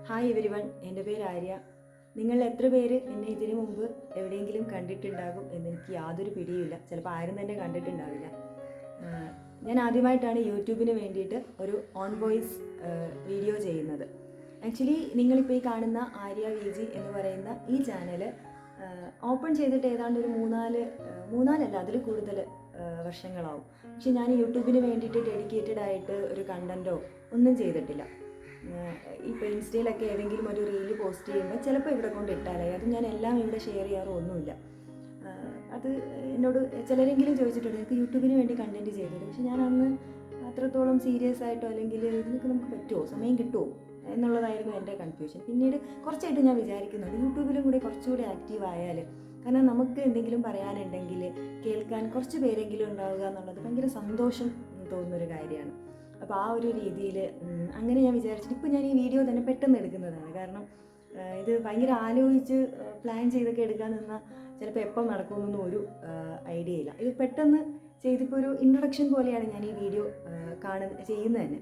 Hi everyone, എൻ്റെ പേര് ആര്യ. നിങ്ങൾ എത്ര പേര് എന്നെ ഇതിനു മുമ്പ് എവിടെയെങ്കിലും കണ്ടിട്ടുണ്ടാകും എന്നെനിക്ക് യാതൊരു പിടിയുമില്ല. ചിലപ്പോൾ ആരും തന്നെ കണ്ടിട്ടുണ്ടാവില്ല. ഞാൻ ആദ്യമായിട്ടാണ് യൂട്യൂബിന് വേണ്ടിയിട്ട് ഒരു ഓൺ വോയിസ് വീഡിയോ ചെയ്യുന്നത്. ആക്ച്വലി നിങ്ങളിപ്പോൾ ഈ കാണുന്ന ആര്യ VG എന്ന് പറയുന്ന ഈ ചാനൽ ഓപ്പൺ ചെയ്തിട്ട് ഏതാണ്ട് ഒരു മൂന്നാലല്ല അതിൽ കൂടുതൽ വർഷങ്ങളാവും. പക്ഷെ ഞാൻ യൂട്യൂബിന് വേണ്ടിയിട്ട് ഡെഡിക്കേറ്റഡ് ആയിട്ട് ഒരു കണ്ടൻറ്റോ ഒന്നും ചെയ്തിട്ടില്ല. ഇപ്പോൾ ഇൻസ്റ്റയിലൊക്കെ ഏതെങ്കിലും ഒരു റീല് പോസ്റ്റ് ചെയ്യുമ്പോൾ ചിലപ്പോൾ ഇവിടെ കൊണ്ട് ഇട്ടാലായി, അത് ഞാൻ എല്ലാം ഇവിടെ ഷെയർ ചെയ്യാറോ ഒന്നുമില്ല. അത് എന്നോട് ചിലരെങ്കിലും ചോദിച്ചിട്ടുണ്ട്, എനിക്ക് യൂട്യൂബിന് വേണ്ടി കണ്ടൻറ്റ് ചെയ്തത്. പക്ഷെ ഞാൻ അന്ന് അത്രത്തോളം സീരിയസ് ആയിട്ടോ അല്ലെങ്കിൽ ഇതിനൊക്കെ നമുക്ക് പറ്റുമോ, സമയം കിട്ടുമോ എന്നുള്ളതായിരുന്നു എൻ്റെ കൺഫ്യൂഷൻ. പിന്നീട് കുറച്ചായിട്ട് ഞാൻ വിചാരിക്കുന്നുണ്ട് യൂട്യൂബിലും കൂടി കുറച്ചുകൂടി ആക്റ്റീവ് ആയാൽ, കാരണം നമുക്ക് എന്തെങ്കിലും പറയാനുണ്ടെങ്കിൽ കേൾക്കാൻ കുറച്ച് പേരെങ്കിലും ഉണ്ടാവുക എന്നുള്ളത് ഭയങ്കര സന്തോഷം തോന്നുന്നൊരു കാര്യമാണ്. അപ്പോൾ ആ ഒരു രീതിയിൽ അങ്ങനെ ഞാൻ വിചാരിച്ചിട്ട് ഇപ്പോൾ ഞാൻ ഈ വീഡിയോ തന്നെ പെട്ടെന്ന് എടുക്കുന്നതാണ്. കാരണം ഇത് ഭയങ്കര ആലോചിച്ച് പ്ലാൻ ചെയ്തൊക്കെ എടുക്കാൻ നിന്നാൽ ചിലപ്പോൾ എപ്പം നടക്കുമെന്നൊന്നും ഒരു ഐഡിയ ഇല്ല. ഇത് പെട്ടെന്ന് ചെയ്തിപ്പോൾ ഒരു ഇൻട്രൊഡക്ഷൻ പോലെയാണ് ഞാൻ ഈ വീഡിയോ ചെയ്യുന്നത് തന്നെ.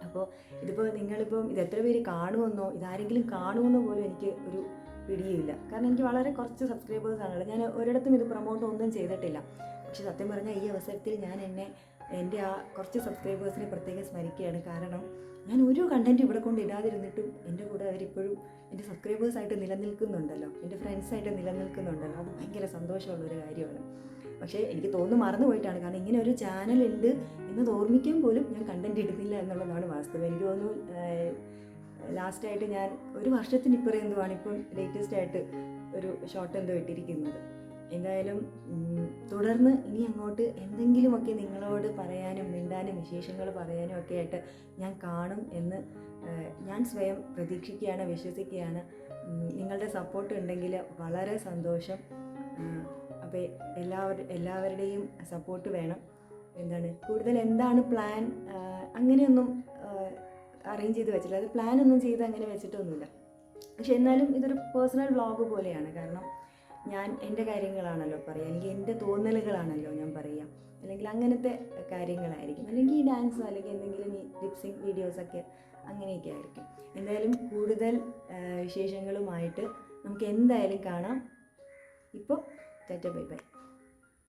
അപ്പോൾ ഇതിപ്പോൾ നിങ്ങളിപ്പം ഇത് എത്ര പേര് കാണുമെന്നോ ഇതാരെങ്കിലും കാണുമെന്നോ പോലും എനിക്ക് ഒരു പിടിയുമില്ല. കാരണം എനിക്ക് വളരെ കുറച്ച് സബ്സ്ക്രൈബേഴ്സാണുള്ളത്. ഞാൻ ഒരിടത്തും ഇത് പ്രൊമോട്ട് ഒന്നും ചെയ്തിട്ടില്ല. പക്ഷെ സത്യം പറഞ്ഞാൽ ഈ അവസരത്തിൽ ഞാൻ എൻ്റെ ആ കുറച്ച് സബ്സ്ക്രൈബേഴ്സിനെ പ്രത്യേകം സ്മരിക്കുകയാണ്. കാരണം ഞാൻ ഒരു കണ്ടൻറ്റ് ഇവിടെ കൊണ്ട് ഇടാതിരുന്നിട്ടും എൻ്റെ കൂടെ അവരിപ്പോഴും എൻ്റെ സബ്സ്ക്രൈബേഴ്സായിട്ട് നിലനിൽക്കുന്നുണ്ടല്ലോ, എൻ്റെ ഫ്രണ്ട്സായിട്ട് നിലനിൽക്കുന്നുണ്ടല്ലോ. അത് ഭയങ്കര സന്തോഷമുള്ളൊരു കാര്യമാണ്. പക്ഷേ എനിക്ക് തോന്നുന്നു മറന്നു പോയിട്ടാണ്. കാരണം ഇങ്ങനെ ഒരു ചാനലുണ്ട് എന്നത് ഓർമ്മിക്കാൻ പോലും ഞാൻ കണ്ടൻറ്റ് ഇടുന്നില്ല എന്നുള്ളതാണ് വാസ്തവം. എനിക്ക് തോന്നുന്നു ലാസ്റ്റായിട്ട് ഞാൻ ഒരു വർഷത്തിനിപ്പുറം എന്തുവാണ് ഇപ്പം ലേറ്റസ്റ്റായിട്ട് ഒരു ഷോർട്ട് എന്തോ ഇട്ടിരിക്കുന്നത്. എന്തായാലും തുടർന്ന് ഇനി അങ്ങോട്ട് എന്തെങ്കിലുമൊക്കെ നിങ്ങളോട് പറയാനും മിണ്ടാനും വിശേഷങ്ങൾ പറയാനും ഒക്കെ ആയിട്ട് ഞാൻ കാണും എന്ന് ഞാൻ സ്വയം പ്രതീക്ഷിക്കുകയാണ്, വിശ്വസിക്കുകയാണ്. നിങ്ങളുടെ സപ്പോർട്ട് ഉണ്ടെങ്കിൽ വളരെ സന്തോഷം. അപ്പോൾ എല്ലാവരുടെയും സപ്പോർട്ട് വേണം. കൂടുതൽ എന്താണ് പ്ലാൻ അങ്ങനെയൊന്നും അറേഞ്ച് ചെയ്ത് വെച്ചില്ല. അത് പ്ലാനൊന്നും ചെയ്ത് അങ്ങനെ വെച്ചിട്ടൊന്നുമില്ല. പക്ഷെ എന്നാലും ഇതൊരു പേഴ്സണൽ വ്ളോഗ് പോലെയാണ്. കാരണം ഞാൻ എൻ്റെ കാര്യങ്ങളാണല്ലോ പറയുക, അല്ലെങ്കിൽ എൻ്റെ തോന്നലുകളാണല്ലോ ഞാൻ പറയുക, അല്ലെങ്കിൽ അങ്ങനത്തെ കാര്യങ്ങളായിരിക്കും, അല്ലെങ്കിൽ ഈ ഡാൻസോ അല്ലെങ്കിൽ എന്തെങ്കിലും ഈ ലിപ്സിങ് വീഡിയോസൊക്കെ അങ്ങനെയൊക്കെ ആയിരിക്കും. എന്തായാലും കൂടുതൽ വിശേഷങ്ങളുമായിട്ട് നമുക്ക് എന്തായാലും കാണാം. ഇപ്പോൾ ടാറ്റ ബൈ ബൈ.